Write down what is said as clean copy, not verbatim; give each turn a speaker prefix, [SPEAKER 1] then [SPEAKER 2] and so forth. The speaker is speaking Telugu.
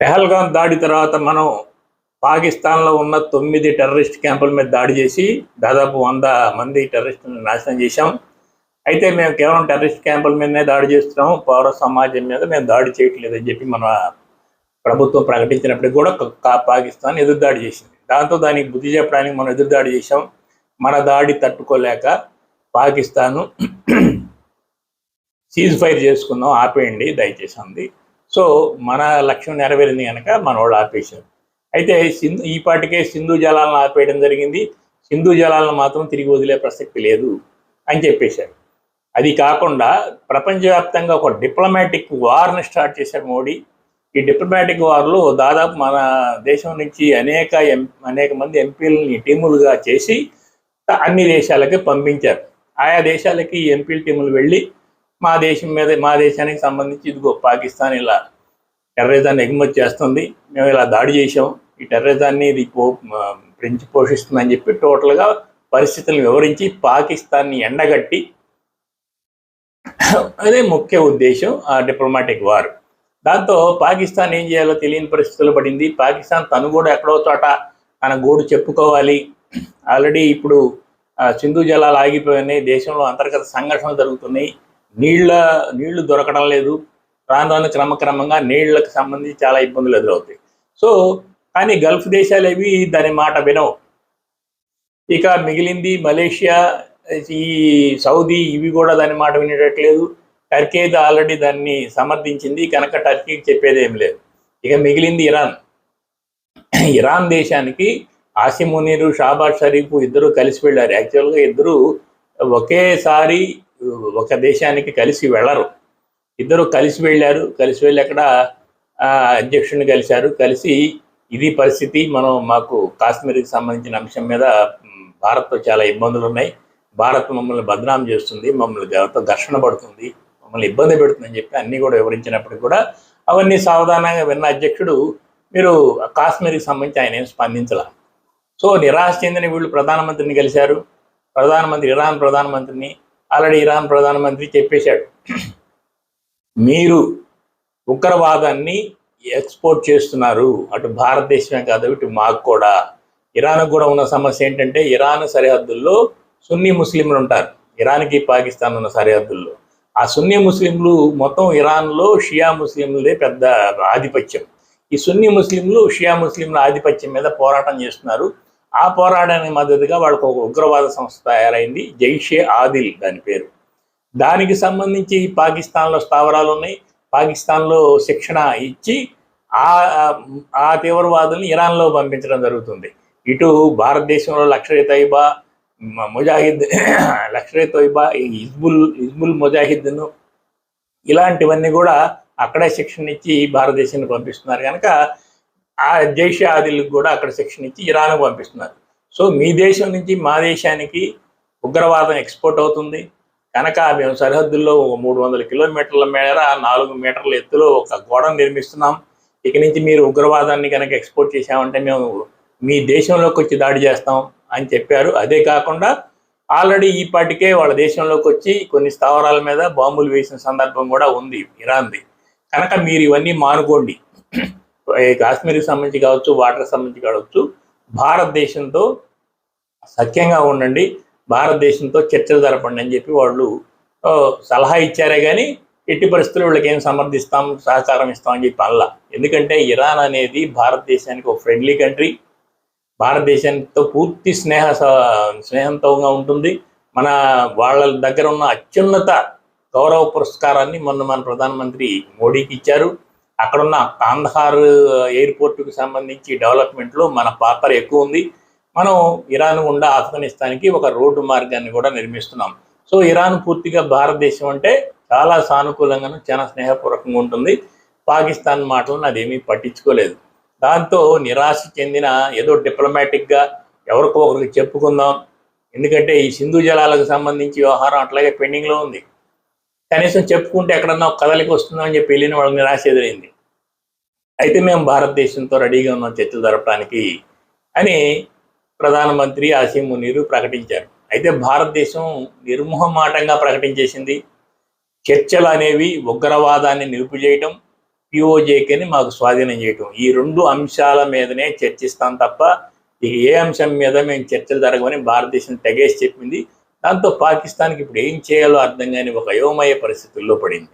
[SPEAKER 1] పెహల్గాం దాడి తర్వాత మనం పాకిస్తాన్లో ఉన్న 9 టెర్రరిస్ట్ క్యాంపుల మీద దాడి చేసి దాదాపు 100 మంది టెర్రరిస్టులను నాశనం చేశాం. అయితే మేము కేవలం టెర్రరిస్ట్ క్యాంపుల మీదనే దాడి చేస్తున్నాం, పౌర సమాజం మీద మేము దాడి చేయట్లేదని చెప్పి మన ప్రభుత్వం ప్రకటించినప్పటికీ కూడా పాకిస్తాన్ ఎదురుదాడి చేసింది. దాంతో దానికి బుద్ధి చెప్పడానికి మనం ఎదురుదాడి చేశాం. మన దాడి తట్టుకోలేక పాకిస్తాను సీజ్ ఫైర్ చేసుకుందాం, ఆపేయండి దయచేసి అంది. సో మన లక్ష్యం నెరవేరింది కనుక మన వాళ్ళు ఆపేశారు. అయితే ఈ పాటికే సింధు జలాలను ఆపేయడం జరిగింది. సింధు జలాలను మాత్రం తిరిగి వదిలే ప్రసక్తి లేదు అని చెప్పేశారు. అది కాకుండా ప్రపంచవ్యాప్తంగా ఒక డిప్లొమాటిక్ వార్ని స్టార్ట్ చేశారు మోడీ. ఈ డిప్లొమాటిక్ వార్లో దాదాపు మన దేశం నుంచి అనేక మంది ఎంపీలని టీములుగా చేసి అన్ని దేశాలకి పంపించారు. ఆయా దేశాలకి ఎంపీల టీములు వెళ్ళి మా దేశానికి సంబంధించి ఇదిగో పాకిస్తాన్ ఇలా టెర్రరిజాన్ని ఎగుమతి చేస్తుంది, మేము ఇలా దాడి చేసాం, ఈ టెర్రరిజాన్ని ఇది పెంచి పోషిస్తుందని చెప్పి టోటల్గా పరిస్థితులను వివరించి పాకిస్తాన్ని ఎండగట్టి అదే ముఖ్య ఉద్దేశం ఆ డిప్లొమాటిక్ వార్. దాంతో పాకిస్తాన్ ఏం చేయాలో తెలియని పరిస్థితులు పడింది. పాకిస్తాన్ తను కూడా ఎక్కడో చోట తన గోడు చెప్పుకోవాలి. ఆల్రెడీ ఇప్పుడు సింధు జలాలు ఆగిపోయినాయి, దేశంలో అంతర్గత సంఘర్షణలు జరుగుతున్నాయి, నీళ్లు దొరకడం లేదు, రాను క్రమక్రమంగా నీళ్లకు సంబంధించి చాలా ఇబ్బందులు ఎదురవుతాయి. సో కానీ గల్ఫ్ దేశాలు ఏవి దాని మాట వినవు. ఇక మిగిలింది మలేషియా, ఈ సౌదీ, ఇవి కూడా దాని మాట వినేటట్లేదు. టర్కీ అయితే ఆల్రెడీ దాన్ని సమర్థించింది కనుక టర్కీకి చెప్పేది ఏం లేదు. ఇక మిగిలింది ఇరాన్ దేశానికి ఆసిమ్ మునీరు, షాబాజ్ షరీఫ్ ఇద్దరు కలిసి వెళ్ళారు. యాక్చువల్గా ఇద్దరు ఒకేసారి ఒక దేశానికి కలిసి వెళ్ళరు, ఇద్దరు కలిసి వెళ్ళారు. కలిసి వెళ్ళి అక్కడ అధ్యక్షుడిని కలిసి ఇది పరిస్థితి, మాకు కాశ్మీర్కి సంబంధించిన అంశం మీద భారత్తో చాలా ఇబ్బందులు ఉన్నాయి, భారత్ మమ్మల్ని బదనాం చేస్తుంది, మమ్మల్ని ఘర్షణ పడుతుంది, మమ్మల్ని ఇబ్బంది పెడుతుందని చెప్పి అన్నీ కూడా వివరించినప్పటికీ కూడా అవన్నీ సావధానంగా విన్న అధ్యక్షుడు మీరు కాశ్మీర్కి సంబంధించి ఆయన ఏం స్పందించాల. సో నిరాశ చెందిన వీళ్ళు ప్రధానమంత్రిని కలిశారు. ఇరాన్ ప్రధానమంత్రిని ఆల్రెడీ ఇరాన్ ప్రధానమంత్రి చెప్పేశాడు, మీరు ఉగ్రవాదాన్ని ఎక్స్పోర్ట్ చేస్తున్నారు, అటు భారతదేశమే కాదు ఇటు మాకు కూడా. ఇరాన్కు కూడా ఉన్న సమస్య ఏంటంటే ఇరాన్ సరిహద్దుల్లో సున్నీ ముస్లింలు ఉంటారు. ఇరాన్కి పాకిస్తాన్ ఉన్న సరిహద్దుల్లో ఆ సున్నీ ముస్లింలు మొత్తం ఇరాన్లో షియా ముస్లింలదే పెద్ద ఆధిపత్యం. ఈ సున్నీ ముస్లింలు షియా ముస్లింల ఆధిపత్యం మీద పోరాటం చేస్తున్నారు. ఆ పోరాటానికి మద్దతుగా వాళ్ళకు ఒక ఉగ్రవాద సంస్థ తయారైంది, జైషే ఆదిల్ దాని పేరు. దానికి సంబంధించి పాకిస్తాన్లో స్థావరాలు ఉన్నాయి. పాకిస్తాన్లో శిక్షణ ఇచ్చి ఆ తీవ్రవాదుల్ని ఇరాన్లో పంపించడం జరుగుతుంది. ఇటు భారతదేశంలో లష్కర్ ఏ తోయిబా, హిజ్బుల్ ముజాహిద్ను ఇలాంటివన్నీ కూడా అక్కడే శిక్షణ ఇచ్చి భారతదేశానికి పంపిస్తున్నారు కనుక ఆ జైషే ఆదిల్కి కూడా అక్కడ శిక్షణ ఇచ్చి ఇరాన్కు పంపిస్తున్నారు. సో మీ దేశం నుంచి మా దేశానికి ఉగ్రవాదం ఎక్స్పోర్ట్ అవుతుంది కనుక మేము సరిహద్దుల్లో 300 కిలోమీటర్ల మేర 4 మీటర్ల ఎత్తులో ఒక గోడను నిర్మిస్తున్నాం. ఇక నుంచి మీరు ఉగ్రవాదాన్ని కనుక ఎక్స్పోర్ట్ చేశామంటే మేము మీ దేశంలోకి వచ్చి దాడి చేస్తాం అని చెప్పారు. అదే కాకుండా ఆల్రెడీ ఈ పాటికే వాళ్ళ దేశంలోకి వచ్చి కొన్ని స్థావరాల మీద బాంబులు వేసిన సందర్భం కూడా ఉంది ఇరాన్ది. కనుక మీరు ఇవన్నీ మానుకోండి, కాశ్మీర్కి సంబంధించి కావచ్చు, వాటర్కి సంబంధించి కావచ్చు, భారతదేశంతో సఖ్యంగా ఉండండి, భారతదేశంతో చర్చలు జరపండి అని చెప్పి వాళ్ళు సలహా ఇచ్చారే కానీ ఎట్టి పరిస్థితుల్లో వీళ్ళకి ఏం సహకారం ఇస్తామని చెప్పి అనలా. ఎందుకంటే ఇరాన్ అనేది భారతదేశానికి ఒక ఫ్రెండ్లీ కంట్రీ, భారతదేశానితో పూర్తి స్నేహంతోగా ఉంటుంది. వాళ్ళ దగ్గర ఉన్న అత్యున్నత గౌరవ పురస్కారాన్ని మన ప్రధానమంత్రి మోడీకి ఇచ్చారు. అక్కడున్న కాందహార్ ఎయిర్పోర్టుకు సంబంధించి డెవలప్మెంట్లో మన పాత్ర ఎక్కువ ఉంది. మనం ఇరాన్ గుండా ఆఫ్ఘనిస్తాన్కి ఒక రోడ్డు మార్గాన్ని కూడా నిర్మిస్తున్నాం. సో ఇరాన్ పూర్తిగా భారతదేశం అంటే చాలా సానుకూలంగాను చాలా స్నేహపూర్వకంగా ఉంటుంది. పాకిస్తాన్ మాటలను అదేమీ పట్టించుకోలేదు. దాంతో నిరాశ చెందిన ఏదో డిప్లొమాటిక్గా ఎవరికో ఒకరికి చెప్పుకుందాం, ఎందుకంటే ఈ సింధు జలాలకు సంబంధించి వ్యవహారం అట్లాగే పెండింగ్లో ఉంది, కనీసం చెప్పుకుంటే ఎక్కడన్నా ఒక కదలికి వస్తుందని చెప్పి వెళ్ళిన వాళ్ళకి నిరాశ ఎదురైంది. అయితే మేము భారతదేశంతో రెడీగా ఉన్నాం చర్చలు జరపడానికి అని ప్రధానమంత్రి ఆసిమ్ మునీరు ప్రకటించారు. అయితే భారతదేశం నిర్మోహమాటంగా ప్రకటించేసింది, చర్చలు అనేవి ఉగ్రవాదాన్ని నిలుపు చేయటం, పిఓజేకేని మాకు స్వాధీనం చేయటం, ఈ 2 అంశాల మీదనే చర్చిస్తాం తప్ప ఇక ఏ అంశం మీద మేము చర్చలు జరగమని భారతదేశం తెగేసి చెప్పింది. దాంతో పాకిస్తాన్కి ఇప్పుడు ఏం చేయాలో అర్థం కాని ఒక అయోమయ పరిస్థితుల్లో పడింది.